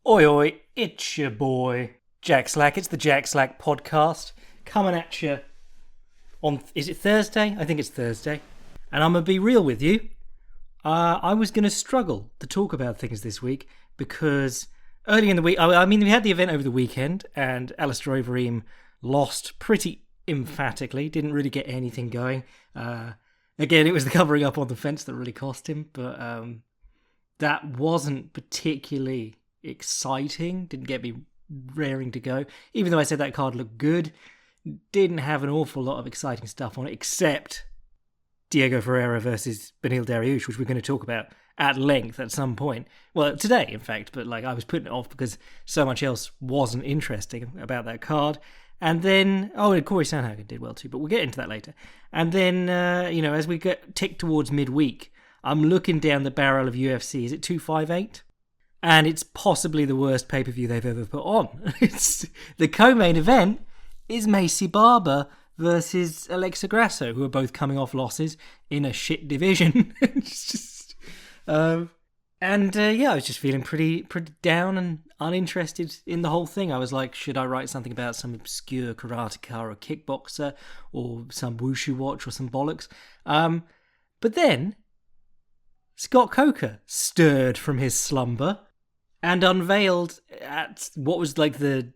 Oi, oi, it's your boy, Jack Slack. It's the Jack Slack podcast coming at you on, is it Thursday? I think it's Thursday. And I'm going to be real with you. I was going to struggle to talk about things this week because early in the week, I mean, we had the event over the weekend and Alistair Overeem lost pretty emphatically, didn't really get anything going. Again, it was the covering up on the fence that really cost him, but that wasn't particularly exciting, didn't get me raring to go. Even though I said that card looked good, didn't have an awful lot of exciting stuff on it, except Diego Ferreira versus Beneil Dariush, which we're going to talk about at length at some point. Well, today, in fact, but I was putting it off because so much else wasn't interesting about that card. And then, and Corey Sandhagen did well too, but we'll get into that later. And then, as we tick towards midweek, I'm looking down the barrel of UFC. Is it 258? And it's possibly the worst pay-per-view they've ever put on. It's the co-main event is Macy Barber versus Alexa Grasso, who are both coming off losses in a shit division. It's just, I was just feeling pretty down and uninterested in the whole thing. I was like, should I write something about some obscure karateka or kickboxer or some wushu watch or some bollocks? But then Scott Coker stirred from his slumber and unveiled at what was like the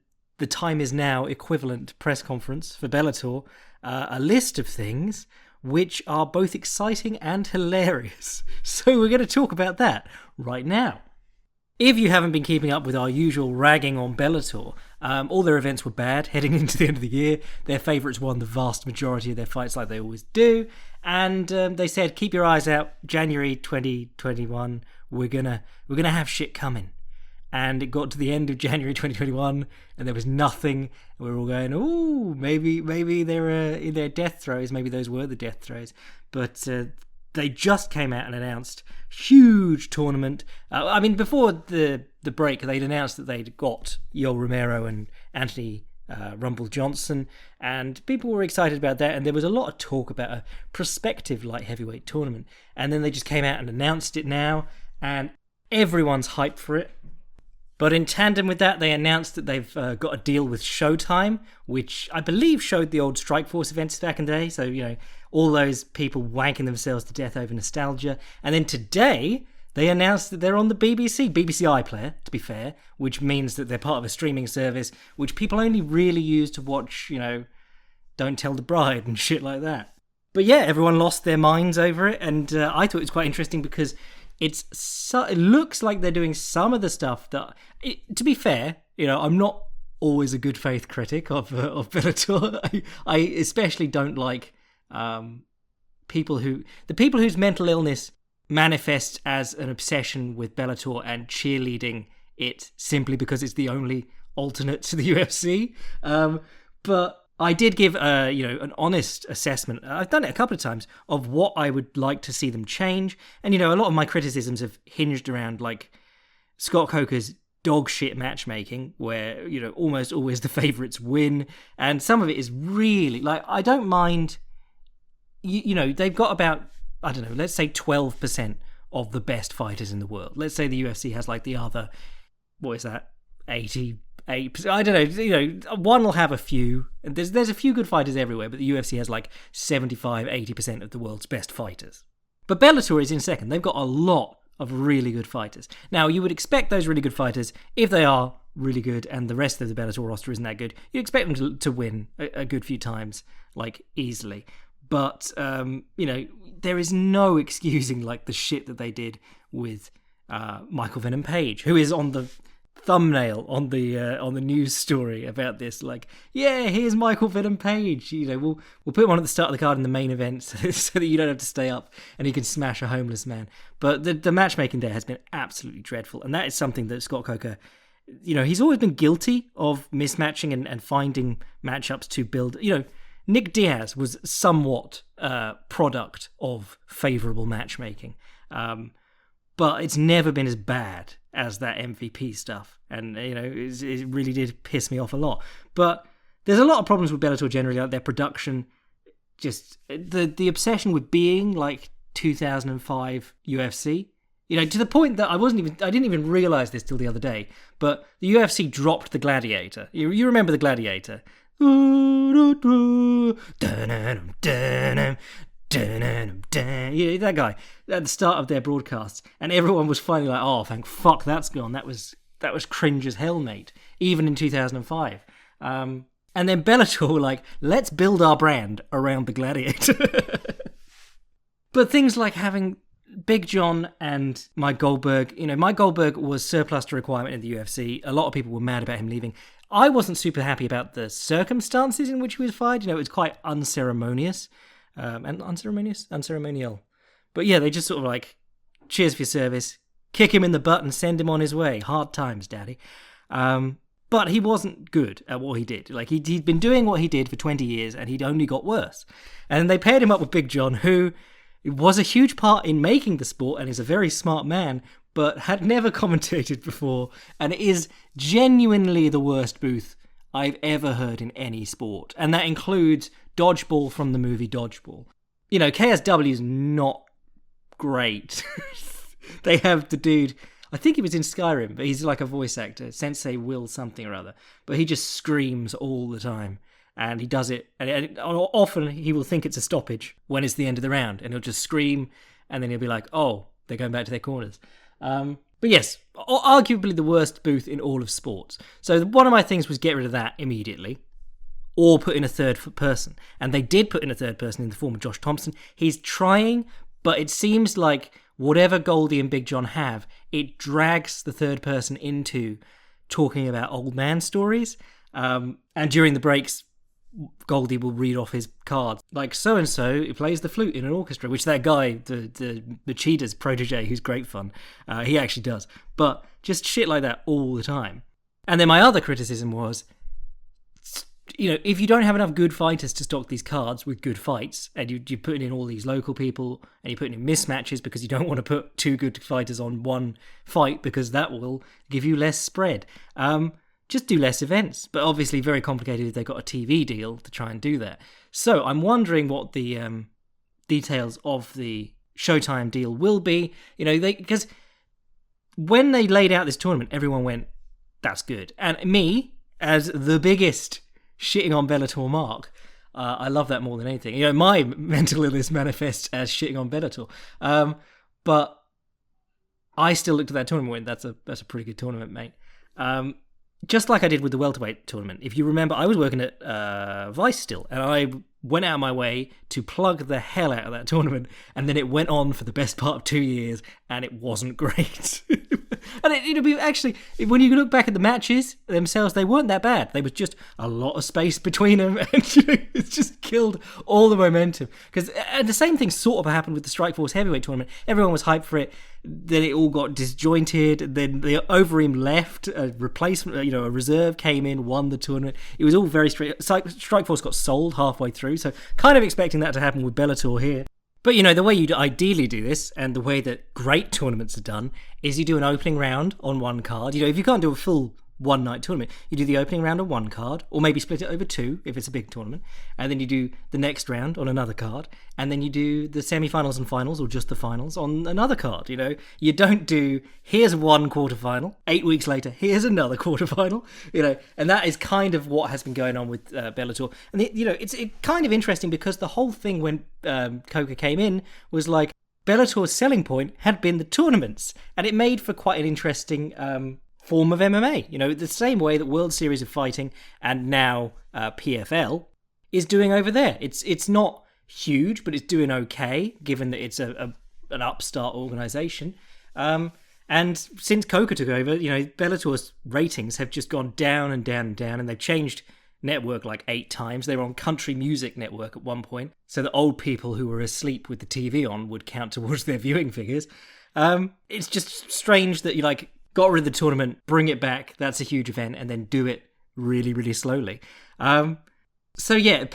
time is now equivalent press conference for Bellator, a list of things which are both exciting and hilarious. So we're going to talk about that right now. If you haven't been keeping up with our usual ragging on Bellator, all their events were bad heading into the end of the year. Their favourites won the vast majority of their fights like they always do. And they said, keep your eyes out, January 2021, we're gonna have shit coming. And it got to the end of January 2021 and there was nothing. And we were all going, ooh, maybe they're in their death throes. Maybe those were the death throes. But they just came out and announced huge tournament. Before the break, they'd announced that they'd got Yoel Romero and Anthony Rumble Johnson, and people were excited about that. And there was a lot of talk about a prospective light heavyweight tournament. And then they just came out and announced it now, and everyone's hyped for it. But in tandem with that, they announced that they've got a deal with Showtime, which I believe showed the old Strikeforce events back in the day. So, all those people wanking themselves to death over nostalgia. And then today, they announced that they're on the BBC iPlayer, to be fair, which means that they're part of a streaming service, which people only really use to watch, Don't Tell the Bride and shit like that. But yeah, everyone lost their minds over it. And I thought it was quite interesting because it looks like they're doing some of the stuff that, to be fair, I'm not always a good faith critic of Bellator. I especially don't like people whose mental illness manifests as an obsession with Bellator and cheerleading it simply because it's the only alternate to the UFC. But I did give an honest assessment. I've done it a couple of times of what I would like to see them change. And a lot of my criticisms have hinged around like Scott Coker's dog shit matchmaking, where almost always the favourites win, and some of it is really like, I don't mind. They've got about, I don't know, let's say 12% of the best fighters in the world. Let's say the UFC has like the other, what is that, 88%. I don't know, one will have a few. There's a few good fighters everywhere, but the UFC has like 75-80% of the world's best fighters. But Bellator is in second. They've got a lot of really good fighters. Now, you would expect those really good fighters, if they are really good and the rest of the Bellator roster isn't that good, you expect them to win a good few times, like easily. But, there is no excusing like the shit that they did with Michael Venom Page, who is on the thumbnail on the news story about this. Like, yeah, here's Michael Venom Page. We'll put him on at the start of the card in the main event so that you don't have to stay up and he can smash a homeless man. But the matchmaking there has been absolutely dreadful, and that is something that Scott Coker, he's always been guilty of mismatching and finding matchups to build. Nick Diaz was somewhat product of favourable matchmaking. But it's never been as bad as that MVP stuff. And, it really did piss me off a lot. But there's a lot of problems with Bellator generally, like their production. Just the obsession with being like 2005 UFC To the point that I didn't even realise this till the other day, but the UFC dropped the Gladiator. You remember the Gladiator? That guy at the start of their broadcasts, and everyone was finally like, "Oh, thank fuck that's gone." That was cringe as hell, mate. Even in 2005. And then Bellator were like, let's build our brand around the Gladiator. But things like having Big John and Mike Goldberg, Mike Goldberg was surplus to requirement in the UFC. A lot of people were mad about him leaving. I wasn't super happy about the circumstances in which he was fired. It was quite unceremonious. And unceremonial. But yeah, they just sort of like, cheers for your service, kick him in the butt and send him on his way. Hard times, daddy. But he wasn't good at what he did. Like, he'd been doing what he did for 20 years, and he'd only got worse. And they paired him up with Big John, who was a huge part in making the sport and is a very smart man, but had never commentated before, and is genuinely the worst booth I've ever heard in any sport. And that includes Dodgeball from the movie Dodgeball. KSW is not great. They have the dude... I think he was in Skyrim, but he's like a voice actor, Sensei Will something or other. But he just screams all the time, and he does it. And often he will think it's a stoppage when it's the end of the round, and he'll just scream, and then he'll be like, "Oh, they're going back to their corners." But yes, arguably the worst booth in all of sports. So one of my things was get rid of that immediately, or put in a third person. And they did put in a third person in the form of Josh Thompson. He's trying, but it seems like whatever Goldie and Big John have, it drags the third person into talking about old man stories. And during the breaks, Goldie will read off his cards. Like, so-and-so he plays the flute in an orchestra, which that guy, the Machida's protege, who's great fun, he actually does. But just shit like that all the time. And then my other criticism was, if you don't have enough good fighters to stock these cards with good fights, and you're putting in all these local people, and you're putting in mismatches because you don't want to put two good fighters on one fight because that will give you less spread. Just do less events. But obviously very complicated if they've got a TV deal to try and do that. So I'm wondering what the details of the Showtime deal will be. Because when they laid out this tournament, everyone went, that's good. And me, as the biggest shitting on Bellator mark, I love that more than anything. My mental illness manifests as shitting on Bellator. But I still looked at that tournament and went, that's a pretty good tournament, mate. Just like I did with the welterweight tournament. If you remember, I was working at Vice still, and I went out of my way to plug the hell out of that tournament, and then it went on for the best part of 2 years, and it wasn't great. And it'll be actually, when you look back at the matches themselves, they weren't that bad. There was just a lot of space between them, and it's just killed all the momentum. And the same thing sort of happened with the Strikeforce heavyweight tournament. Everyone was hyped for it. Then it all got disjointed. Then the Overeem left. A replacement, a reserve came in, won the tournament. It was all very straight. Strikeforce got sold halfway through, so kind of expecting that to happen with Bellator here. But, the way you'd ideally do this, and the way that great tournaments are done, is you do an opening round on one card. If you can't do a full one-night tournament, you do the opening round on one card, or maybe split it over two if it's a big tournament, and then you do the next round on another card, and then you do the semi-finals and finals, or just the finals, on another card. You don't do, here's one quarterfinal, 8 weeks later, here's another quarterfinal, and that is kind of what has been going on with Bellator. And, it's kind of interesting because the whole thing when Coca came in was like, Bellator's selling point had been the tournaments, and it made for quite an interesting form of MMA. The same way that World Series of Fighting and now PFL is doing over there. It's not huge, but it's doing okay, given that it's an upstart organisation. And since Coca took over, Bellator's ratings have just gone down and down and down, and they've changed network like 8 times. They were on Country Music Network at one point, so that old people who were asleep with the TV on would count towards their viewing figures. It's just strange that you got rid of the tournament, bring it back, that's a huge event, and then do it really, really slowly. So yeah,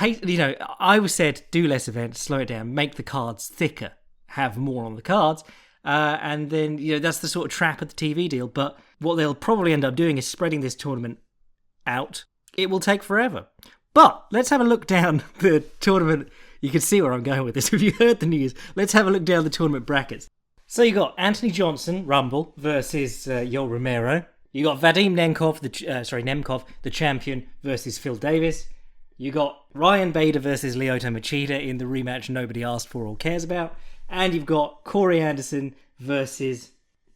I was said, do less events, slow it down, make the cards thicker, have more on the cards, and then, that's the sort of trap of the TV deal. But what they'll probably end up doing is spreading this tournament out. It will take forever. But let's have a look down the tournament. You can see where I'm going with this. If you heard the news, let's have a look down the tournament brackets. So you got Anthony Johnson, Rumble, versus Yoel Romero. You got Vadim Nemkov, the champion, versus Phil Davis. You got Ryan Bader versus Lyoto Machida in the rematch nobody asked for or cares about. And you've got Corey Anderson versus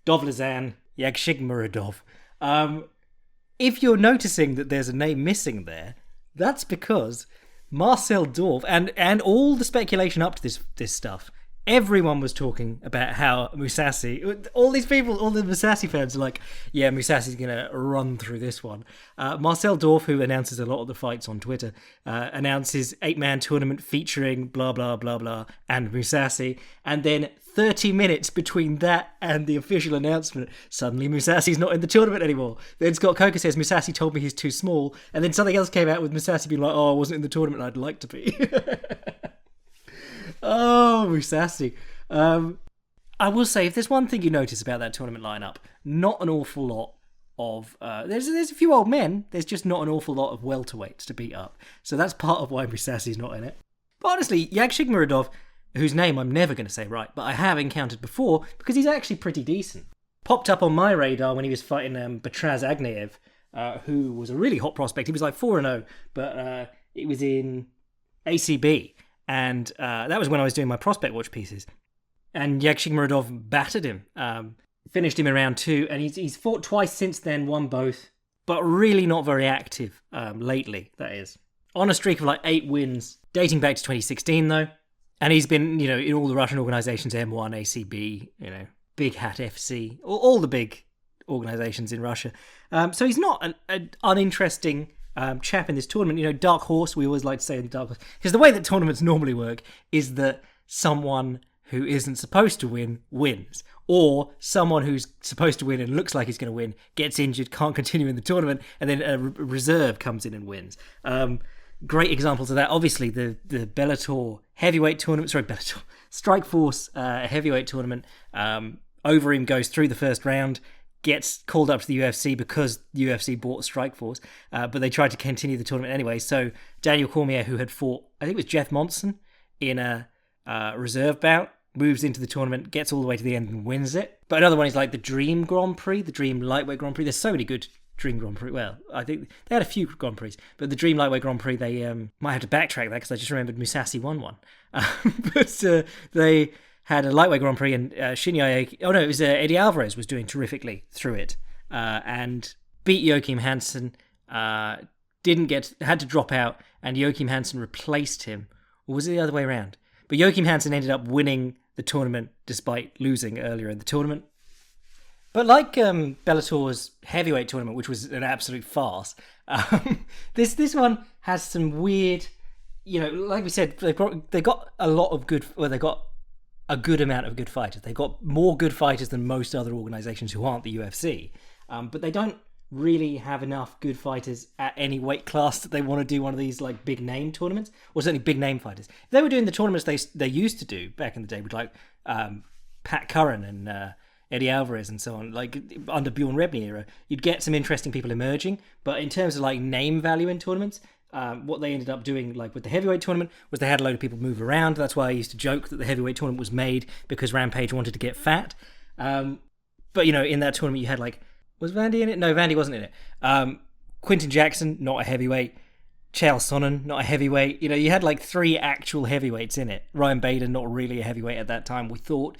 Dovlazan Yagshimuradov. If you're noticing that there's a name missing there, that's because Marcel Dorf and all the speculation up to this stuff, everyone was talking about how Mousasi, all these people, all the Mousasi fans are like, yeah, Mousasi's going to run through this one. Marcel Dorf, who announces a lot of the fights on Twitter, announces 8-man tournament featuring blah, blah, blah, blah, and Mousasi. And then 30 minutes between that and the official announcement, suddenly Mousasi's not in the tournament anymore. Then Scott Coker says, Mousasi told me he's too small. And then something else came out with Mousasi being like, oh, I wasn't in the tournament I'd like to be. Oh, Mousasi. I will say, if there's one thing you notice about that tournament lineup, not an awful lot of... there's a few old men, there's just not an awful lot of welterweights to beat up. So that's part of why Mousasi's not in it. But honestly, Yagshimuradov, whose name I'm never going to say right, but I have encountered before, because he's actually pretty decent. Popped up on my radar when he was fighting Batraz Agneyev, who was a really hot prospect. He was like 4-0, but it was in ACB. And that was when I was doing my prospect watch pieces. And Yagshimuradov battered him, finished him in round 2, and he's fought twice since then, won both, but really not very active lately, that is. On a streak of like 8 wins, dating back to 2016 though. And he's been, in all the Russian organisations, M1, ACB, Big Hat FC, all the big organisations in Russia. So he's not an uninteresting chap in this tournament. Dark horse, we always like to say in dark horse. Because the way that tournaments normally work is that someone who isn't supposed to win, wins. Or someone who's supposed to win and looks like he's going to win, gets injured, can't continue in the tournament, and then a reserve comes in and wins. Great examples of that. Obviously, the Bellator heavyweight tournament, Bellator Strikeforce heavyweight tournament. Overeem goes through the first round, gets called up to the UFC because the UFC bought Strikeforce, but they tried to continue the tournament anyway. So Daniel Cormier, who had fought, I think it was Jeff Monson, in a reserve bout, moves into the tournament, gets all the way to the end and wins it. But another one is like the Dream Grand Prix, the Dream Lightweight Grand Prix. There's so many good Dream Grand Prix. Well, I think they had a few Grand Prix, but the Dream Lightweight Grand Prix, they might have to backtrack that because I just remembered Mousasi won one. But they had a Lightweight Grand Prix, and Shinya... it was Eddie Alvarez was doing terrifically through it, and beat Joachim Hansen, had to drop out, and Joachim Hansen replaced him. Or was it the other way around? But Joachim Hansen ended up winning the tournament despite losing earlier in the tournament. But like Bellator's heavyweight tournament, which was an absolute farce, this one has some weird, like we said, they got a lot of good. Well, they got a good amount of good fighters. They got more good fighters than most other organizations who aren't the UFC, but they don't really have enough good fighters at any weight class that they want to do one of these like big name tournaments, or certainly big name fighters. If they were doing the tournaments they used to do back in the day with like Pat Curran and Eddie Alvarez and so on, like under Bjorn Rebney era, you'd get some interesting people emerging. But in terms of like name value in tournaments, what they ended up doing, like with the heavyweight tournament, was they had a load of people move around. That's why I used to joke that the heavyweight tournament was made because Rampage wanted to get fat. But in that tournament you had like, was Vandy in it? No, Vandy wasn't in it. Quinton Jackson, not a heavyweight. Chael Sonnen, not a heavyweight. You had like 3 actual heavyweights in it. Ryan Bader, not really a heavyweight at that time, we thought.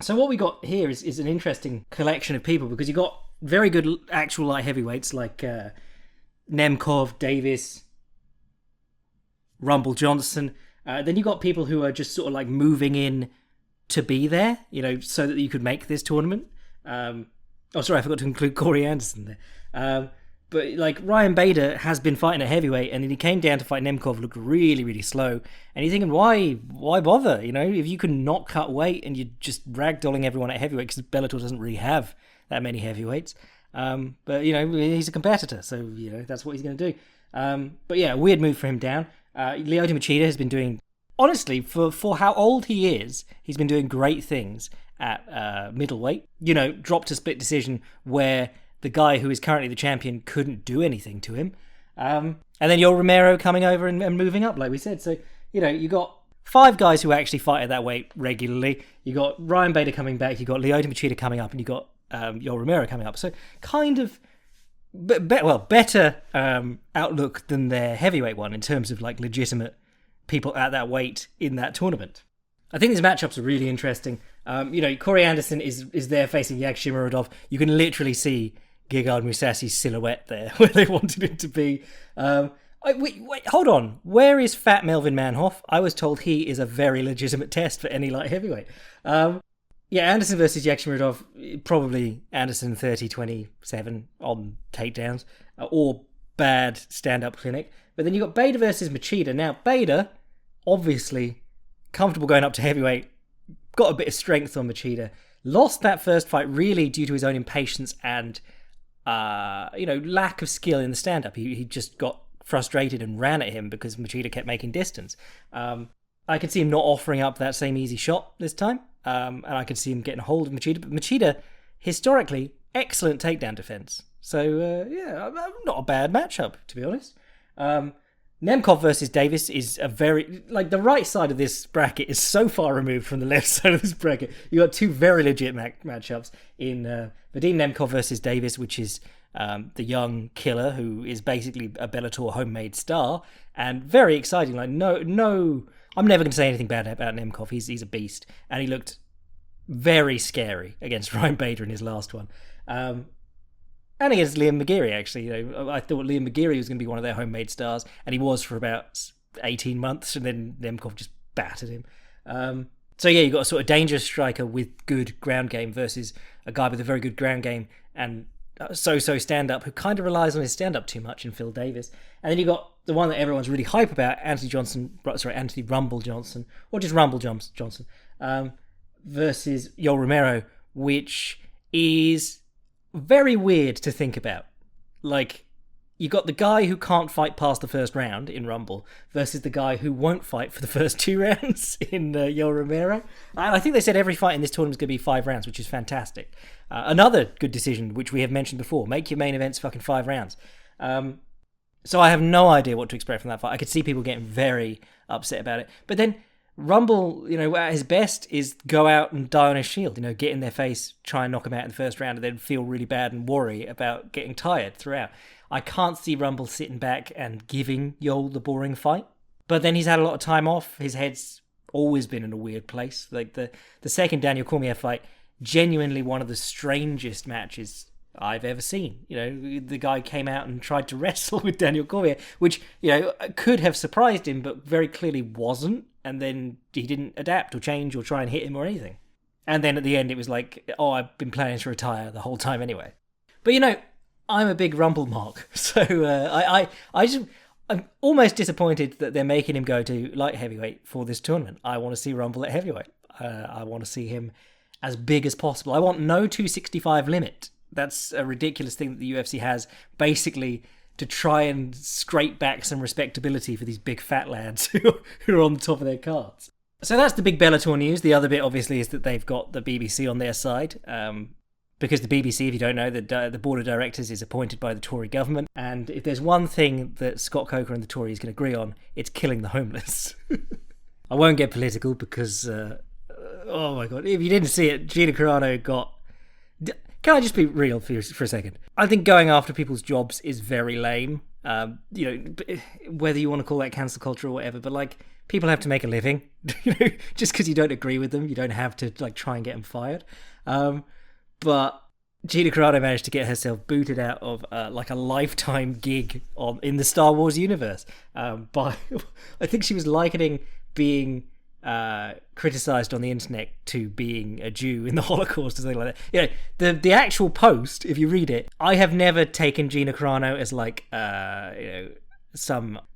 So what we got here is an interesting collection of people, because you got very good actual light heavyweights like Nemkov, Davis, Rumble Johnson. Then you got people who are just sort of like moving in to be there, so that you could make this tournament. I forgot to include Corey Anderson there. But like Ryan Bader has been fighting at heavyweight, and then he came down to fight Nemkov, looked really, really slow. And you're thinking, why bother? If you can not cut weight and you're just ragdolling everyone at heavyweight, because Bellator doesn't really have that many heavyweights. But he's a competitor, so that's what he's going to do. But yeah, weird move for him down. Lyoto Machida has been doing, honestly, for how old he is, he's been doing great things at middleweight. Dropped a split decision where the guy who is currently the champion couldn't do anything to him. And then Yoel Romero coming over and moving up, like we said. So, you got 5 guys who actually fight at that weight regularly. You got Ryan Bader coming back, you got Lyoto Machida coming up, and you got Yoel Romero coming up. So kind of, better outlook than their heavyweight one in terms of like legitimate people at that weight in that tournament. I think these matchups are really interesting. Corey Anderson is there facing Yagshimuradov. You can literally see Gegard Mousasi's silhouette there where they wanted him to be. Wait, hold on. Where is Fat Melvin Manhoff? I was told he is a very legitimate test for any light heavyweight. Anderson versus Yagshimuradov, probably Anderson 30-27 on takedowns, or bad stand-up clinic. But then you got Bader versus Machida. Now, Bader, obviously comfortable going up to heavyweight, got a bit of strength on Machida, lost that first fight really due to his own impatience and lack of skill in the stand-up. He just got frustrated and ran at him because Machida kept making distance. I could see him not offering up that same easy shot this time, and I could see him getting a hold of Machida. But Machida, historically, excellent takedown defense. So, not a bad matchup, to be honest. Nemkov versus Davis is a very... the right side of this bracket is so far removed from the left side of this bracket. You got 2 very legit matchups in Vadim Nemkov versus Davis, which is the young killer who is basically a Bellator homemade star, and very exciting. I'm never going to say anything bad about Nemkov. He's a beast, and he looked very scary against Ryan Bader in his last one. And against Liam McGeary, actually. I thought Liam McGeary was going to be one of their homemade stars, and he was for about 18 months, and then Nemkov just battered him. You got a sort of dangerous striker with good ground game versus a guy with a very good ground game and so stand-up who kind of relies on his stand-up too much in Phil Davis. And then you got the one that everyone's really hype about, Anthony Rumble Johnson, or just Rumble Johnson, versus Yoel Romero, which is very weird to think about. You got the guy who can't fight past the first round in Rumble versus the guy who won't fight for the first 2 rounds in Yoel Romero. I think they said every fight in this tournament is going to be 5 rounds, which is fantastic. Another good decision, which we have mentioned before, make your main events fucking 5 rounds. So I have no idea what to expect from that fight. I could see people getting very upset about it. But then Rumble, at his best is go out and die on his shield, get in their face, try and knock them out in the first round, and then feel really bad and worry about getting tired throughout. I can't see Rumble sitting back and giving Yoel the boring fight. But then he's had a lot of time off. His head's always been in a weird place. The second Daniel Cormier fight, genuinely one of the strangest matches I've ever seen. The guy came out and tried to wrestle with Daniel Cormier, which, could have surprised him, but very clearly wasn't. And then he didn't adapt or change or try and hit him or anything. And then at the end, it was like, I've been planning to retire the whole time anyway. But, I'm a big Rumble mark. So I'm almost disappointed that they're making him go to light heavyweight for this tournament. I want to see Rumble at heavyweight. I want to see him as big as possible. I want no 265 limit. That's a ridiculous thing that the UFC has, basically to try and scrape back some respectability for these big fat lads who are on the top of their cards. So that's the big Bellator news. The other bit, obviously, is that they've got the BBC on their side. Because the BBC, if you don't know, the board of directors is appointed by the Tory government. And if there's one thing that Scott Coker and the Tories can agree on, it's killing the homeless. I won't get political because, oh my God, if you didn't see it, Gina Carano got... Can I just be real for a second? I think going after people's jobs is very lame. Whether you want to call that cancel culture or whatever, but people have to make a living. Just because you don't agree with them, you don't have to try and get them fired. But Gina Carano managed to get herself booted out of a lifetime gig in the Star Wars universe by I think she was likening being criticised on the internet to being a Jew in the Holocaust or something like that. The actual post, if you read it, I have never taken Gina Carano as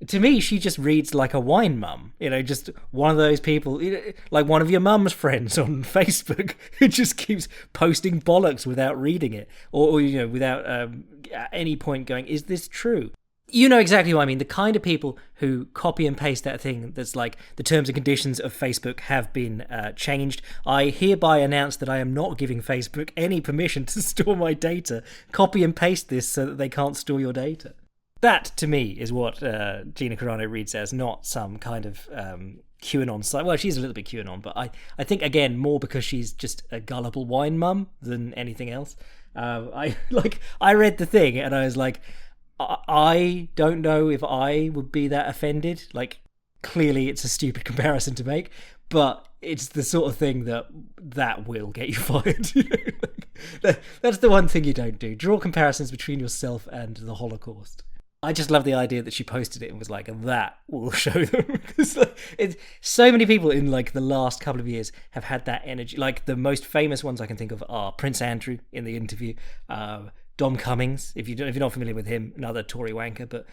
to me, she just reads like a wine mum, just one of those people, like one of your mum's friends on Facebook who just keeps posting bollocks without reading it or without at any point going, is this true? You know exactly what I mean. The kind of people who copy and paste that thing that's like the terms and conditions of Facebook have been changed. I hereby announce that I am not giving Facebook any permission to store my data. Copy and paste this so that they can't store your data. That, to me, is what Gina Carano reads as, not some kind of QAnon side. Well, she's a little bit QAnon, but I think, again, more because she's just a gullible wine mum than anything else. I read the thing and I was like, I don't know if I would be that offended. Like, clearly it's a stupid comparison to make, but it's the sort of thing that will get you fired. That's the one thing you don't do. Draw comparisons between yourself and the Holocaust. I just love the idea that she posted it and was like, that will show them. It's so many people in like the last couple of years have had that energy. Like the most famous ones I can think of are Prince Andrew in the interview, Dom Cummings, if you're not familiar with him, another Tory wanker, but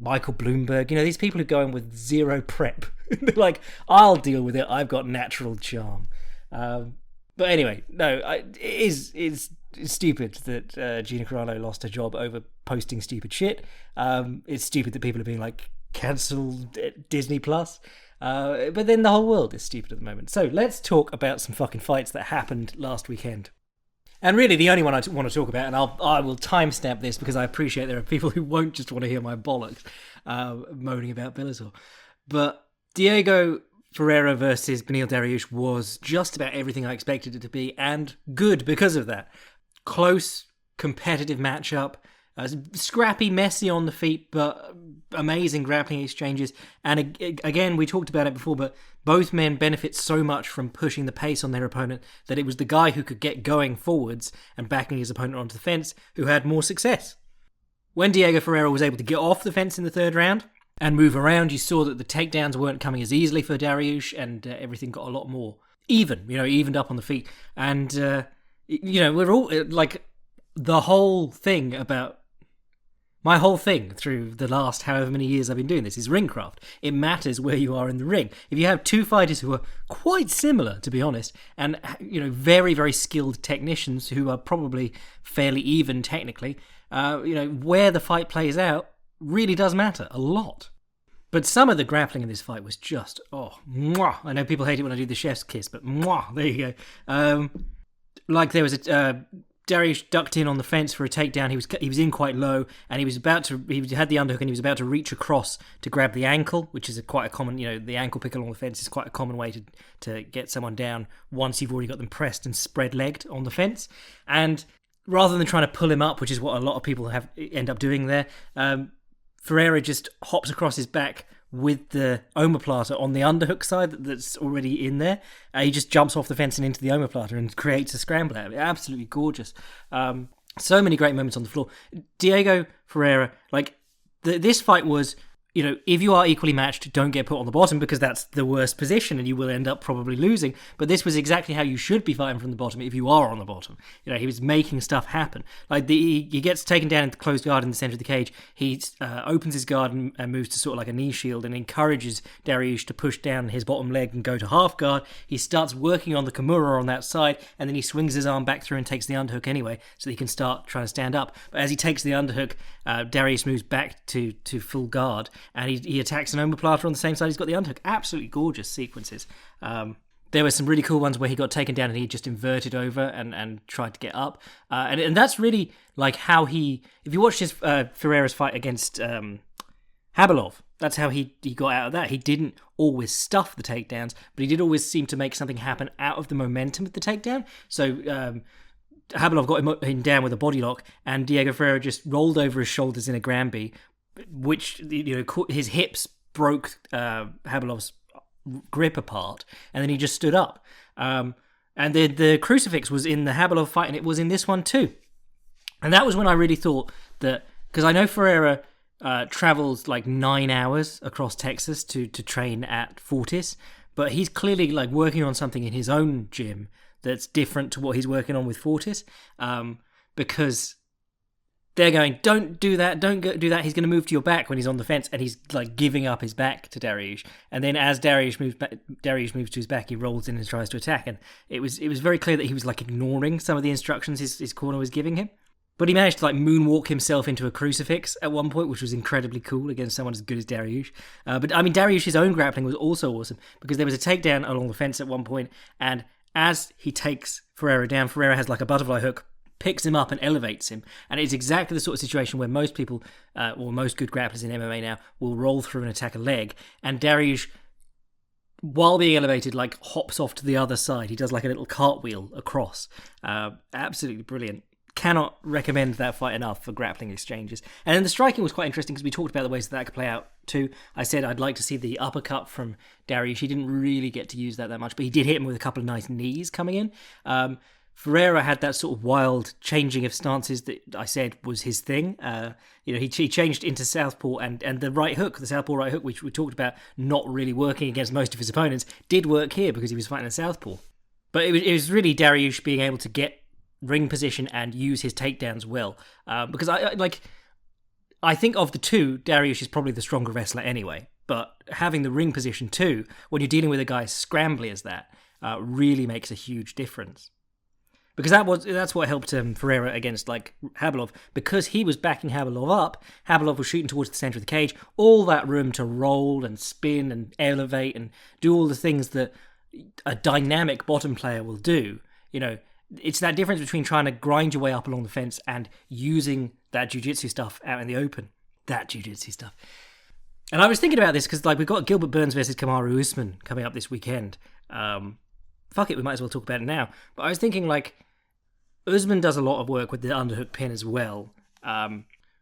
Michael Bloomberg. These people who go in with zero prep. They're like, I'll deal with it. I've got natural charm. But anyway, no, it's stupid that Gina Carano lost her job over posting stupid shit. It's stupid that people are being like, cancel Disney Plus. But then the whole world is stupid at the moment. So let's talk about some fucking fights that happened last weekend. And really the only one I want to talk about, and I will timestamp this because I appreciate there are people who won't just want to hear my bollocks moaning about Bellator. But Diego Ferreira versus Beneil Dariush was just about everything I expected it to be, and good because of that. Close, competitive matchup, scrappy, messy on the feet, but amazing grappling exchanges. And again, we talked about it before, but both men benefit so much from pushing the pace on their opponent that it was the guy who could get going forwards and backing his opponent onto the fence who had more success. When Diego Ferreira was able to get off the fence in the third round and move around, you saw that the takedowns weren't coming as easily for Dariush, and everything got a lot more evened up on the feet. And, we're all, like, the whole thing about, my whole thing through the last however many years I've been doing this is ringcraft. It matters where you are in the ring. If you have two fighters who are quite similar, to be honest, and, very, very skilled technicians who are probably fairly even technically, where the fight plays out really does matter a lot. But some of the grappling in this fight was just, mwah. I know people hate it when I do the chef's kiss, but mwah, there you go. Like there was Dariush ducked in on the fence for a takedown. He was in quite low, and he had the underhook, and he was about to reach across to grab the ankle, which is quite a common, the ankle pick along the fence is quite a common way to get someone down once you've already got them pressed and spread-legged on the fence. And rather than trying to pull him up, which is what a lot of people end up doing there, Ferreira just hops across his back with the omoplata on the underhook side that's already in there. He just jumps off the fence and into the omoplata and creates a scramble out of it. Absolutely gorgeous. So many great moments on the floor. Diego Ferreira, this fight was, if you are equally matched, don't get put on the bottom because that's the worst position and you will end up probably losing. But this was exactly how you should be fighting from the bottom if you are on the bottom. He was making stuff happen. He gets taken down into the closed guard in the center of the cage. He opens his guard and moves to sort of like a knee shield and encourages Dariush to push down his bottom leg and go to half guard. He starts working on the Kimura on that side, and then he swings his arm back through and takes the underhook anyway, so that he can start trying to stand up. But as he takes the underhook, Dariush moves back to full guard, and he attacks an omoplata on the same side. He's got the underhook. Absolutely gorgeous sequences. There were some really cool ones where he got taken down and he just inverted over and tried to get up. And that's really like how if you watch his Ferreira's fight against Habilov, that's how he got out of that. He didn't always stuff the takedowns, but he did always seem to make something happen out of the momentum of the takedown. So Habilov got him down with a body lock, and Diego Ferreira just rolled over his shoulders in a Granby, which his hips broke Habilov's grip apart, and then he just stood up. And the crucifix was in the Habilov fight, and it was in this one too. And that was when I really thought that, because I know Ferreira travels like 9 hours across Texas to train at Fortis, but he's clearly like working on something in his own gym that's different to what he's working on with Fortis, because they're going, don't do that, don't do that. He's going to move to your back when he's on the fence, and he's like giving up his back to Dariush. And then as Dariush moves to his back, he rolls in and tries to attack. And it was very clear that he was like ignoring some of the instructions his corner was giving him. But he managed to like moonwalk himself into a crucifix at one point, which was incredibly cool against someone as good as Dariush. But I mean, Dariush's own grappling was also awesome, because there was a takedown along the fence at one point, and as he takes Ferreira down, Ferreira has like a butterfly hook, picks him up and elevates him. And it's exactly the sort of situation where most people, or most good grapplers in MMA now, will roll through and attack a leg. And Dariush while being elevated, like hops off to the other side. He does like a little cartwheel across. Absolutely brilliant. Cannot recommend that fight enough for grappling exchanges. And then the striking was quite interesting because we talked about the ways that could play out too. I said I'd like to see the uppercut from Dariush. He didn't really get to use that much, but he did hit him with a couple of nice knees coming in. Ferreira had that sort of wild changing of stances that I said was his thing. He changed into southpaw and the right hook, the southpaw right hook, which we talked about not really working against most of his opponents, did work here because he was fighting a southpaw. But it was really Dariush being able to get ring position and use his takedowns well. Because I think of the two, Dariush is probably the stronger wrestler anyway. But having the ring position too, when you're dealing with a guy as scrambly as that, really makes a huge difference. Because that's what helped Ferreira against like Habilov. Because he was backing Habilov up, Habilov was shooting towards the centre of the cage. All that room to roll and spin and elevate and do all the things that a dynamic bottom player will do. It's that difference between trying to grind your way up along the fence and using that jiu-jitsu stuff out in the open. That jiu-jitsu stuff. And I was thinking about this because we've got Gilbert Burns versus Kamaru Usman coming up this weekend. Fuck it, we might as well talk about it now. But I was thinking Usman does a lot of work with the underhook pin as well.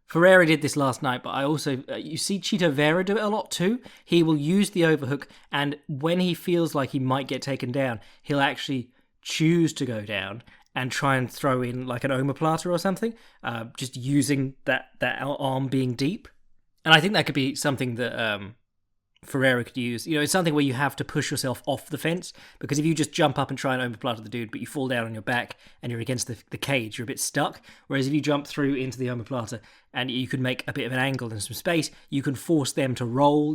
Ferreira did this last night, but I also... you see Chito Vera do it a lot too. He will use the overhook, and when he feels like he might get taken down, he'll actually choose to go down and try and throw in like an omoplata or something, just using that arm being deep. And I think that could be something that Ferreira could use. It's something where you have to push yourself off the fence, because if you just jump up and try and omoplata the dude, but you fall down on your back and you're against the cage, you're a bit stuck. Whereas if you jump through into the omoplata and you can make a bit of an angle and some space, you can force them to roll.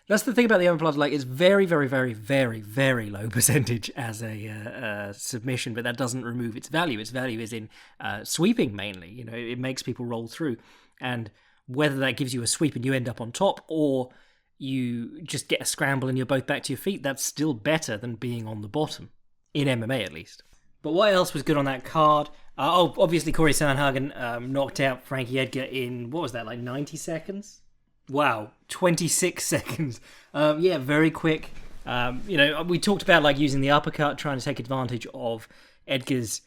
That's the thing about the omoplata. It's very, very, very, very, very low percentage as a submission, but that doesn't remove its value. Its value is in sweeping mainly. It makes people roll through, and whether that gives you a sweep and you end up on top, or you just get a scramble and you're both back to your feet, that's still better than being on the bottom, in MMA at least. But what else was good on that card? Obviously Corey Sandhagen knocked out Frankie Edgar in, 90 seconds? Wow, 26 seconds. Very quick. We talked about using the uppercut, trying to take advantage of Edgar's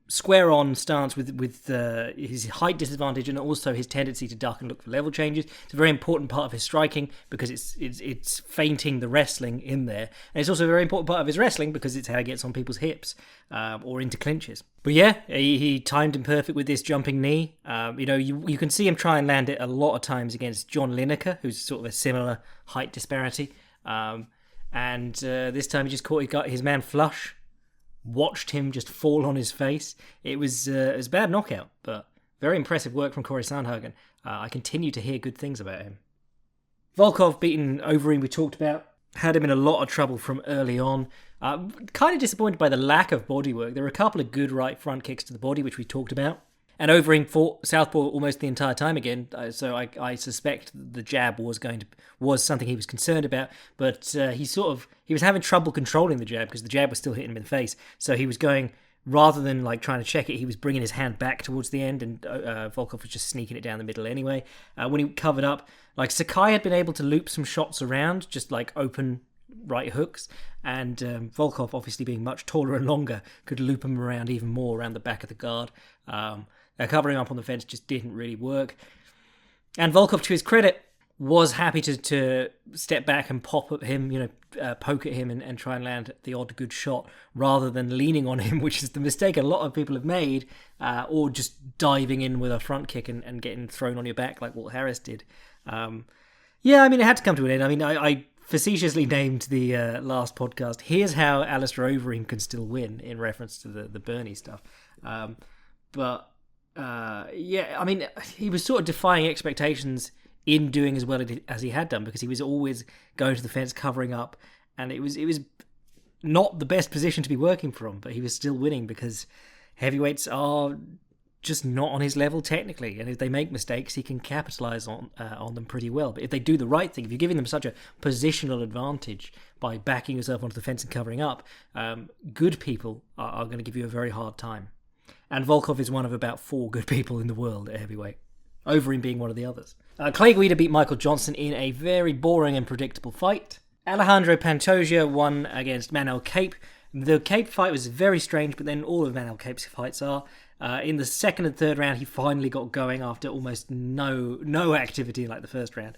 square on stance with his height disadvantage and also his tendency to duck and look for level changes. It's a very important part of his striking because it's feinting the wrestling in there, and it's also a very important part of his wrestling because it's how he gets on people's hips or into clinches. But yeah, he timed him perfect with this jumping knee. You can see him try and land it a lot of times against John Lineker, who's sort of a similar height disparity, and this time he just got his man flush. Watched him just fall on his face. It was a bad knockout, but very impressive work from Corey Sandhagen. I continue to hear good things about him. Volkov beating Overeem, we talked about. Had him in a lot of trouble from early on. Kind of disappointed by the lack of bodywork. There were a couple of good right front kicks to the body, which we talked about. And Overeem fought southpaw almost the entire time again, so I suspect the jab was something he was concerned about. But he was having trouble controlling the jab because the jab was still hitting him in the face. So he was going, rather than trying to check it, he was bringing his hand back towards the end, and Volkov was just sneaking it down the middle anyway. When he covered up, Sakai had been able to loop some shots around, just open right hooks, and Volkov, obviously being much taller and longer, could loop him around even more around the back of the guard. Covering up on the fence just didn't really work. And Volkov, to his credit, was happy to step back and pop at him, poke at him and try and land the odd good shot, rather than leaning on him, which is the mistake a lot of people have made, or just diving in with a front kick and getting thrown on your back like Walt Harris did. It had to come to an end. I facetiously named the last podcast, "Here's how Alistair Overeem can still win," in reference to the Bernie stuff. He was sort of defying expectations in doing as well as he had done, because he was always going to the fence, covering up, and it was not the best position to be working from, but he was still winning because heavyweights are just not on his level technically, and if they make mistakes, he can capitalize on them pretty well. But if they do the right thing, if you're giving them such a positional advantage by backing yourself onto the fence and covering up, good people are going to give you a very hard time. And Volkov is one of about 4 good people in the world at heavyweight, Overeem being one of the others. Clay Guida beat Michael Johnson in a very boring and predictable fight. Alejandro Pantoja won against Manel Cape. The Cape fight was very strange, but then all of Manel Cape's fights are. In the second and third round, he finally got going after almost no activity like the first round.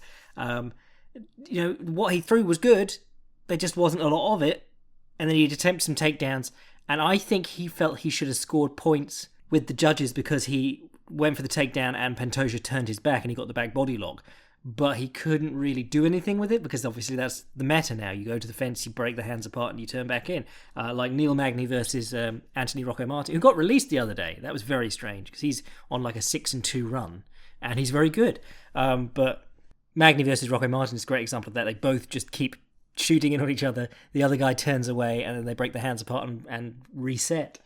What he threw was good. There just wasn't a lot of it. And then he'd attempt some takedowns. And I think he felt he should have scored points with the judges because he went for the takedown and Pantoja turned his back and he got the back body lock. But he couldn't really do anything with it because obviously that's the meta now. You go to the fence, you break the hands apart, and you turn back in. Like Neil Magny versus Anthony Rocco Martin, who got released the other day. That was very strange because he's on like a 6-2 run and he's very good. But Magny versus Rocco Martin is a great example of that. They both just keep shooting in on each other. The other guy turns away and then they break the hands apart and reset.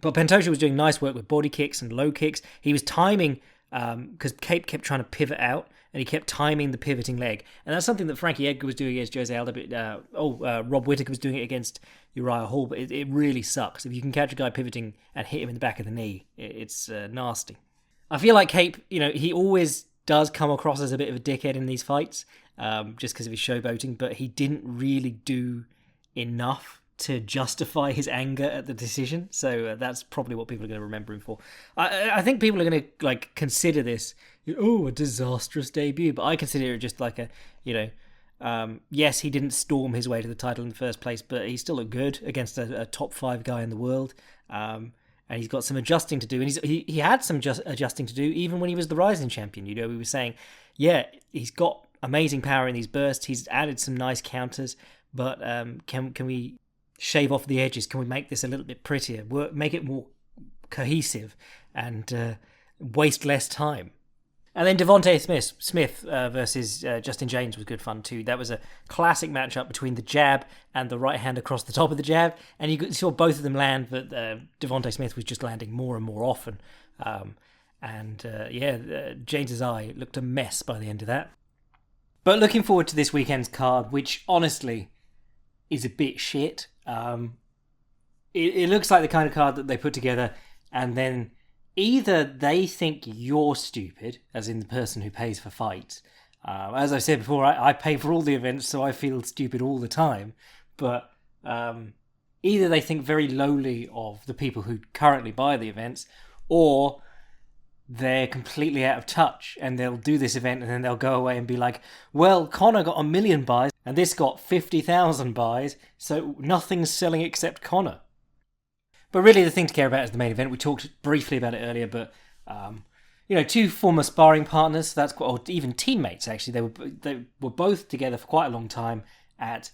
But Pantoja was doing nice work with body kicks and low kicks. He was timing because Cape kept trying to pivot out. And he kept timing the pivoting leg. And that's something that Frankie Edgar was doing against Jose Aldo. Rob Whittaker was doing it against Uriah Hall. But it really sucks. If you can catch a guy pivoting and hit him in the back of the knee, it's nasty. I feel like Cape, he always does come across as a bit of a dickhead in these fights, just because of his showboating. But he didn't really do enough to justify his anger at the decision. So that's probably what people are going to remember him for. I think people are going to consider this, a disastrous debut. But I consider it just like yes, he didn't storm his way to the title in the first place, but he still looked good against a top 5 guy in the world. And he's got some adjusting to do. And he had some adjusting to do even when he was the rising champion. We were saying, he's got amazing power in these bursts. He's added some nice counters. But can we shave off the edges? Can we make this a little bit prettier? Make it more cohesive and waste less time? And then Devontae Smith versus Justin James was good fun too. That was a classic matchup between the jab and the right hand across the top of the jab. And you saw both of them land, but Devontae Smith was just landing more and more often. James's eye looked a mess by the end of that. But looking forward to this weekend's card, which honestly is a bit shit. It looks like the kind of card that they put together and then either they think you're stupid, as in the person who pays for fights. As I said before, I pay for all the events, so I feel stupid all the time. But either they think very lowly of the people who currently buy the events, or they're completely out of touch and they'll do this event and then they'll go away and be like, well, Conor got 1 million buys and this got 50,000 buys, so nothing's selling except Conor. But really the thing to care about is the main event. We talked briefly about it earlier, but two former sparring partners, or even teammates actually, they were both together for quite a long time at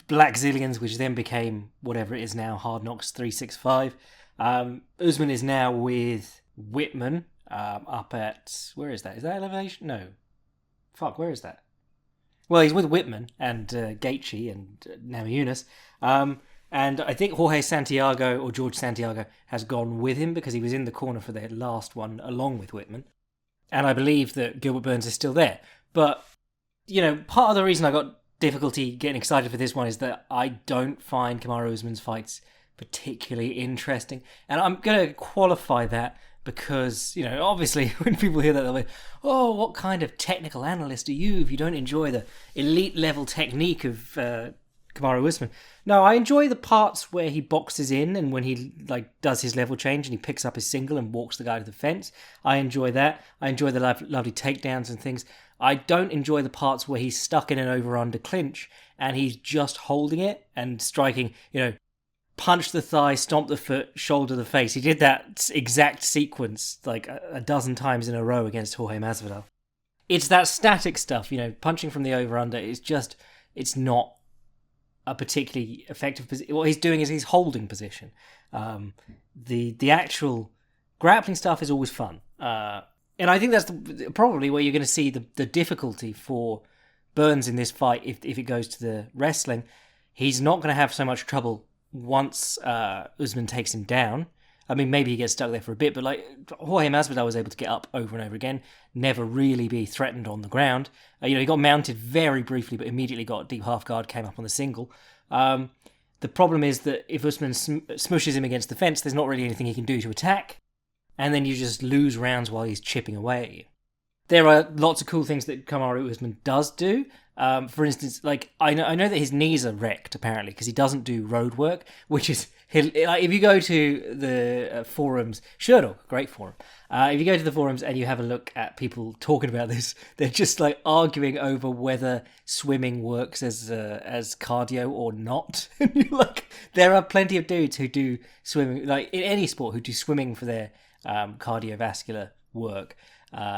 Black Zillions, which then became whatever it is now, Hard Knocks 365. Usman is now with Whitman, up at, where is that? Is that Elevation? No. Fuck, where is that? Well, he's with Whitman and Gaethje and Namajunas. And I think Jorge Santiago or George Santiago has gone with him because he was in the corner for the last one along with Whitman. And I believe that Gilbert Burns is still there. But, part of the reason I got difficulty getting excited for this one is that I don't find Kamaru Usman's fights particularly interesting. And I'm going to qualify that because, obviously when people hear that, they'll be, oh, what kind of technical analyst are you if you don't enjoy the elite level technique of Kamaru Usman? No, I enjoy the parts where he boxes in and when he does his level change and he picks up his single and walks the guy to the fence. I enjoy that. I enjoy the lovely takedowns and things. I don't enjoy the parts where he's stuck in an over-under clinch and he's just holding it and striking, punch the thigh, stomp the foot, shoulder the face. He did that exact sequence a dozen times in a row against Jorge Masvidal. It's that static stuff, punching from the over-under is just, it's not a particularly effective position. What he's doing is he's holding position. The actual grappling stuff is always fun. And I think that's probably where you're going to see the difficulty for Burns in this fight if it goes to the wrestling. He's not going to have so much trouble once Usman takes him down. I mean, maybe he gets stuck there for a bit, but Jorge Masvidal was able to get up over and over again, never really be threatened on the ground. He got mounted very briefly, but immediately got a deep half guard, came up on the single. The problem is that if Usman smushes him against the fence, there's not really anything he can do to attack, and then you just lose rounds while he's chipping away. There are lots of cool things that Kamaru Usman does do. For instance, like I know that his knees are wrecked apparently because he doesn't do road work, which is like if you go to the forums, Sherdog, great forum. If you go to the forums and you have a look at people talking about this, they're just like arguing over whether swimming works as cardio or not. And you're like, there are plenty of dudes who do swimming, like in any sport, who do swimming for their cardiovascular work.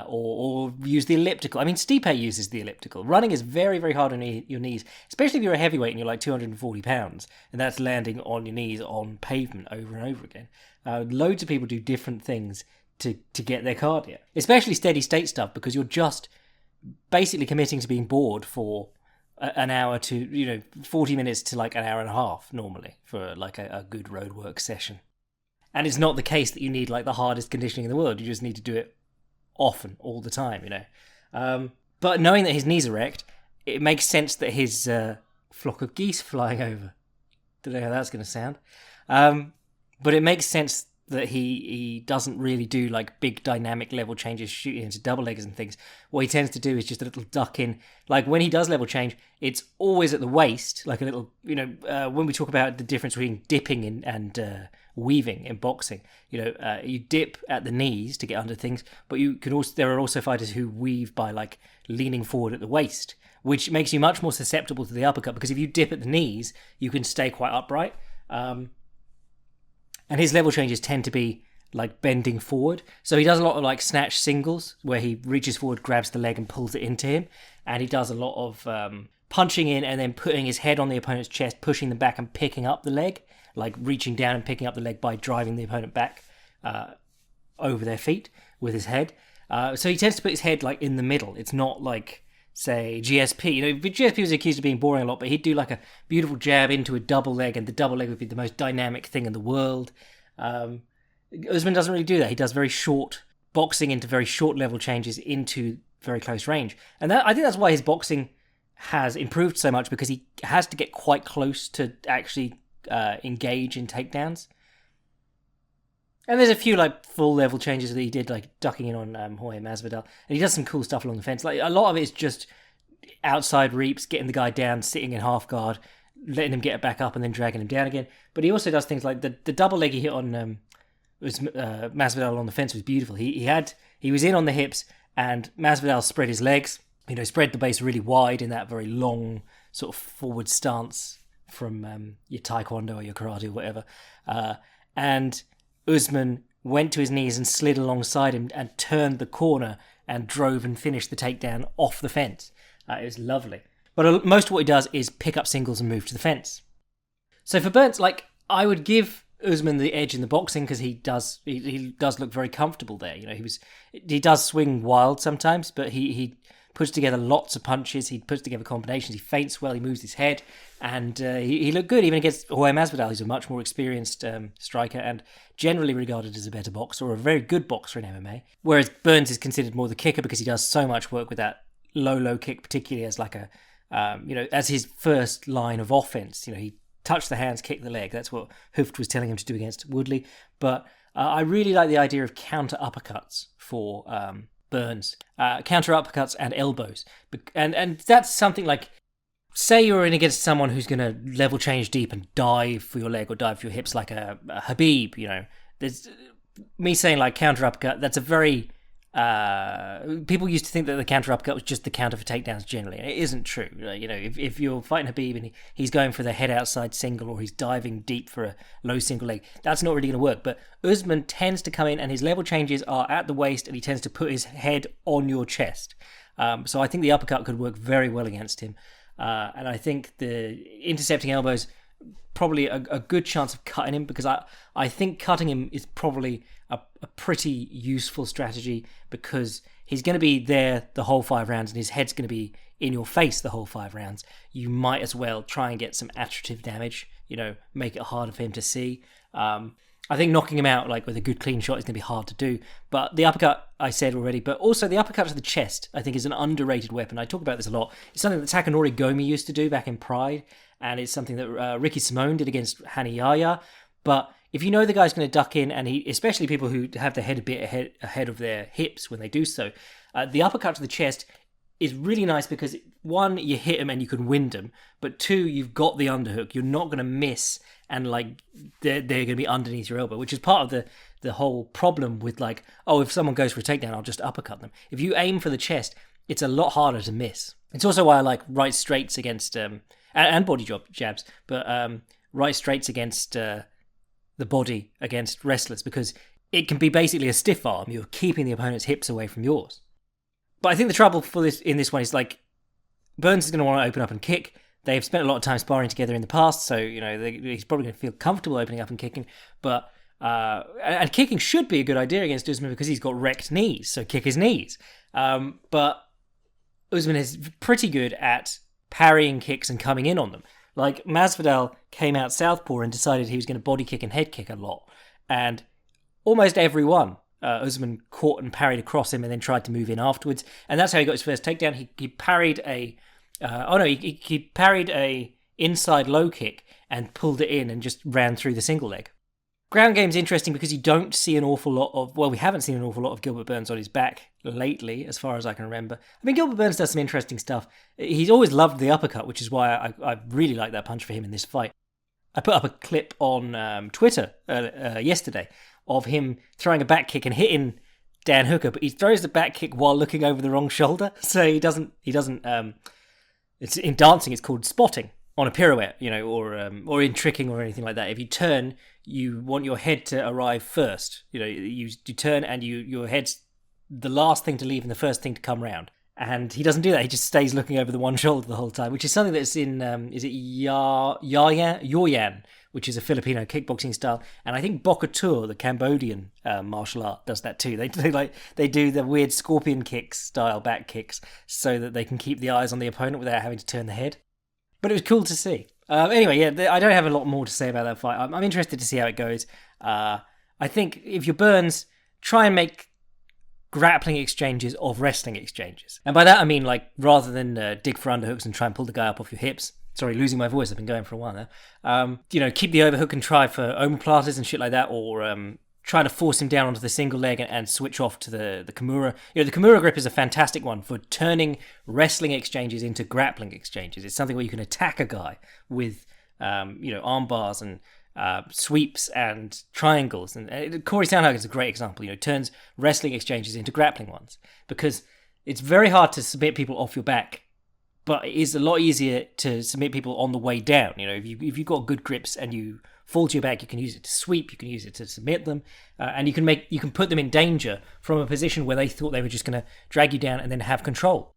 Or use the elliptical. I mean, Stipe uses the elliptical. Running is very, very hard on your knees, especially if you're a heavyweight and you're like 240 pounds, and that's landing on your knees on pavement over and over again. Loads of people do different things to get their cardio, especially steady state stuff, because you're just basically committing to being bored for an hour to 40 minutes to like an hour and a half normally for like a good roadwork session. And it's not the case that you need like the hardest conditioning in the world. You just need to do it often, all the time, but knowing that his knees are wrecked, it makes sense that his flock of geese flying over, don't know how that's going to sound, but it makes sense that he doesn't really do like big dynamic level changes, shooting into double leggers and things. What he tends to do is just a little duck in. Like when he does level change, it's always at the waist, like a little, when we talk about the difference between dipping and weaving in boxing, you dip at the knees to get under things, but you can also, there are also fighters who weave by like leaning forward at the waist, which makes you much more susceptible to the uppercut, because if you dip at the knees, you can stay quite upright. And his level changes tend to be like bending forward. So he does a lot of like snatch singles where he reaches forward, grabs the leg and pulls it into him. And he does a lot of punching in and then putting his head on the opponent's chest, pushing them back and picking up the leg, like reaching down and picking up the leg by driving the opponent back over their feet with his head. So he tends to put his head like in the middle. It's not like, say, GSP. GSP was accused of being boring a lot, but he'd do like a beautiful jab into a double leg, and the double leg would be the most dynamic thing in the world. Usman doesn't really do that. He does very short boxing into very short level changes into very close range. And I think that's why his boxing has improved so much, because he has to get quite close to actually engage in takedowns. And there's a few like full level changes that he did, like ducking in on Jorge Masvidal, and he does some cool stuff along the fence. Like a lot of it is just outside reaps, getting the guy down, sitting in half guard, letting him get back up, and then dragging him down again. But he also does things like the double leg he hit on Masvidal on the fence was beautiful. He was in on the hips, and Masvidal spread his legs, spread the base really wide in that very long sort of forward stance from your taekwondo or your karate or whatever, and Usman went to his knees and slid alongside him and turned the corner and drove and finished the takedown off the fence. It was lovely. But most of what he does is pick up singles and move to the fence. So for Burns, like, I would give Usman the edge in the boxing, because he does look very comfortable there. He does swing wild sometimes, but he puts together lots of punches. He puts together combinations. He feints well. He moves his head, and he looked good even against Jorge Masvidal, who's a much more experienced striker and generally regarded as a better boxer, or a very good boxer in MMA. Whereas Burns is considered more the kicker, because he does so much work with that low kick, particularly as like a as his first line of offense. He touched the hands, kicked the leg. That's what Hooft was telling him to do against Woodley. But I really like the idea of counter uppercuts for Burns, counter uppercuts and elbows, and that's something like, say you're in against someone who's going to level change deep and dive for your leg or dive for your hips, like a Habib. There's me saying like counter uppercut. That's a very people used to think that the counter uppercut was just the counter for takedowns generally, and it isn't true. If you're fighting Habib and he's going for the head outside single, or he's diving deep for a low single leg, that's not really going to work. But Usman tends to come in and his level changes are at the waist, and he tends to put his head on your chest. So I think the uppercut could work very well against him. And I think the intercepting elbows, probably a good chance of cutting him, because I think cutting him is probably a pretty useful strategy, because he's going to be there the whole 5 rounds and his head's going to be in your face the whole 5 rounds. You might as well try and get some attritive damage, make it harder for him to see. I think knocking him out like with a good clean shot is going to be hard to do. But the uppercut, I said already, but also the uppercut to the chest, I think, is an underrated weapon. I talk about this a lot. It's something that Takanori Gomi used to do back in Pride, and it's something that Ricky Simone did against Hani Yahya. But if you know the guy's going to duck in, and especially people who have their head a bit ahead of their hips when they do so, the uppercut to the chest is really nice because, one, you hit them and you can wind them, but two, you've got the underhook. You're not going to miss, and like they're going to be underneath your elbow, which is part of the whole problem with like, oh, if someone goes for a takedown, I'll just uppercut them. If you aim for the chest, it's a lot harder to miss. It's also why I like right straights against and body jabs, but right straights against the body against wrestlers, because it can be basically a stiff arm. You're keeping the opponent's hips away from yours. But I think the trouble for this in this one is like Burns is going to want to open up and kick. They've spent a lot of time sparring together in the past, so he's probably going to feel comfortable opening up and kicking. But and kicking should be a good idea against Usman because he's got wrecked knees, so kick his knees. But Usman is pretty good at parrying kicks and coming in on them. Like Masvidal came out southpaw and decided he was going to body kick and head kick a lot, and almost every one. Usman caught and parried across him and then tried to move in afterwards. And that's how he got his first takedown. He parried he parried a inside low kick and pulled it in and just ran through the single leg. Ground game's interesting because you don't see an awful lot of, well, we haven't seen an awful lot of Gilbert Burns on his back lately, as far as I can remember. I mean, Gilbert Burns does some interesting stuff. He's always loved the uppercut, which is why I really like that punch for him in this fight. I put up a clip on Twitter yesterday of him throwing a back kick and hitting Dan Hooker, but he throws the back kick while looking over the wrong shoulder. So he doesn't, it's in dancing, it's called spotting on a pirouette, or in tricking or anything like that. If you turn, you want your head to arrive first. You turn and your head's the last thing to leave and the first thing to come round. And he doesn't do that. He just stays looking over the one shoulder the whole time, which is something that's in, is it Yoyan, which is a Filipino kickboxing style. And I think Bokatur, the Cambodian martial art, does that too. They do the weird scorpion kicks style back kicks so that they can keep the eyes on the opponent without having to turn the head. But it was cool to see. Anyway, yeah, I don't have a lot more to say about that fight. I'm interested to see how it goes. I think if you're Burns, try and make grappling exchanges of wrestling exchanges. And by that I mean, like, rather than dig for underhooks and try and pull the guy up off your hips. Sorry, losing my voice. I've been going for a while now. Keep the overhook and try for omoplatas and shit like that, or try to force him down onto the single leg and switch off to the Kimura. The Kimura grip is a fantastic one for turning wrestling exchanges into grappling exchanges. It's something where you can attack a guy with, arm bars and sweeps and triangles. And Corey Sandhagen is a great example. Turns wrestling exchanges into grappling ones, because it's very hard to submit people off your back, but it is a lot easier to submit people on the way down. If you've got good grips and you fall to your back, you can use it to sweep, you can use it to submit them, and you can put them in danger from a position where they thought they were just going to drag you down and then have control.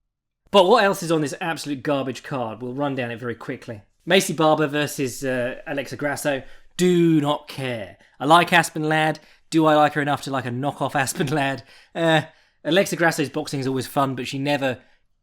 But what else is on this absolute garbage card? We'll run down it very quickly. Macy Barber versus Alexa Grasso. Do not care. I like Aspen Ladd. Do I like her enough to like a knockoff Aspen Ladd? Alexa Grasso's boxing is always fun, but she never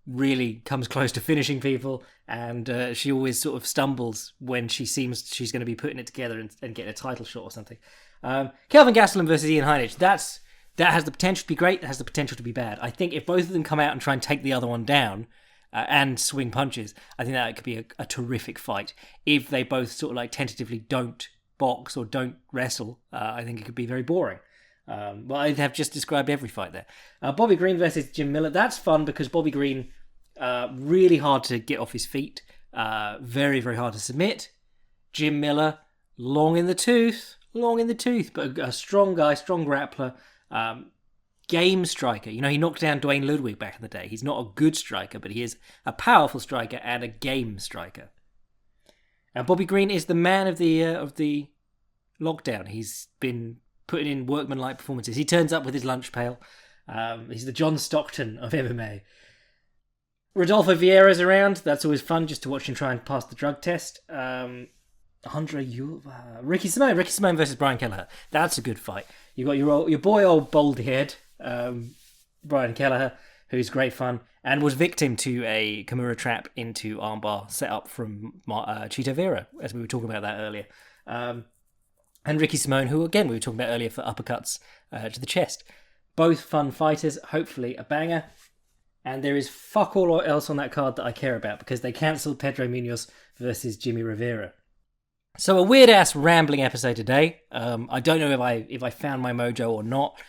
really comes close to finishing people, and she always sort of stumbles when she seems she's going to be putting it together and getting a title shot or something. Kelvin Gastelum versus Ian Heinisch. That has the potential to be great. That has the potential to be bad. I think if both of them come out and try and take the other one down and swing punches, I think that could be a terrific fight. If they both sort of like tentatively don't box or don't wrestle, I think it could be very boring. Well, I have just described every fight there. Bobby Green versus Jim Miller. That's fun because Bobby Green, really hard to get off his feet. Very, very hard to submit. Jim Miller, long in the tooth, but a strong guy, strong grappler. Game striker. He knocked down Dwayne Ludwig back in the day. He's not a good striker, but he is a powerful striker and a game striker. Now, Bobby Green is the man of the lockdown. He's been putting in workmanlike performances. He turns up with his lunch pail. He's the John Stockton of MMA. Rodolfo Vieira's around. That's always fun just to watch him try and pass the drug test. Ricky Simone versus Brian Kelleher. That's a good fight. You've got your boy old baldy head, Brian Kelleher, who's great fun and was victim to a Kimura trap into armbar set up from Chito Vera, as we were talking about that earlier. And Ricky Simone, who again we were talking about earlier for uppercuts to the chest. Both fun fighters, hopefully a banger. And there is fuck all else on that card that I care about because they cancelled Pedro Munoz versus Jimmy Rivera. So a weird ass rambling episode today. I don't know if I found my mojo or not.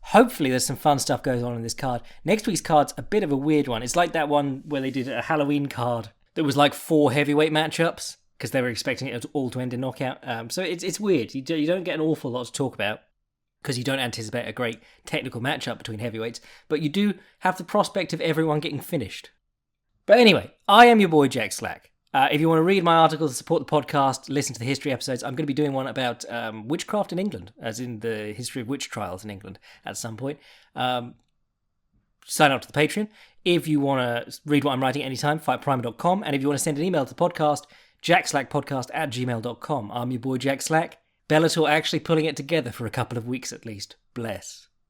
Hopefully there's some fun stuff going on in this card. Next week's card's a bit of a weird one. It's like that one where they did a Halloween card that was like 4 heavyweight matchups because they were expecting it all to end in knockout. So it's weird. You don't get an awful lot to talk about because you don't anticipate a great technical matchup between heavyweights, but you do have the prospect of everyone getting finished. But anyway, I am your boy Jack Slack. If you want to read my articles, support the podcast, listen to the history episodes, I'm going to be doing one about witchcraft in England, as in the history of witch trials in England at some point. Sign up to the Patreon. If you want to read what I'm writing anytime, fightprimer.com. And if you want to send an email to the podcast, jackslackpodcast@gmail.com. I'm your boy Jack Slack. Bellator actually pulling it together for a couple of weeks at least. Bless.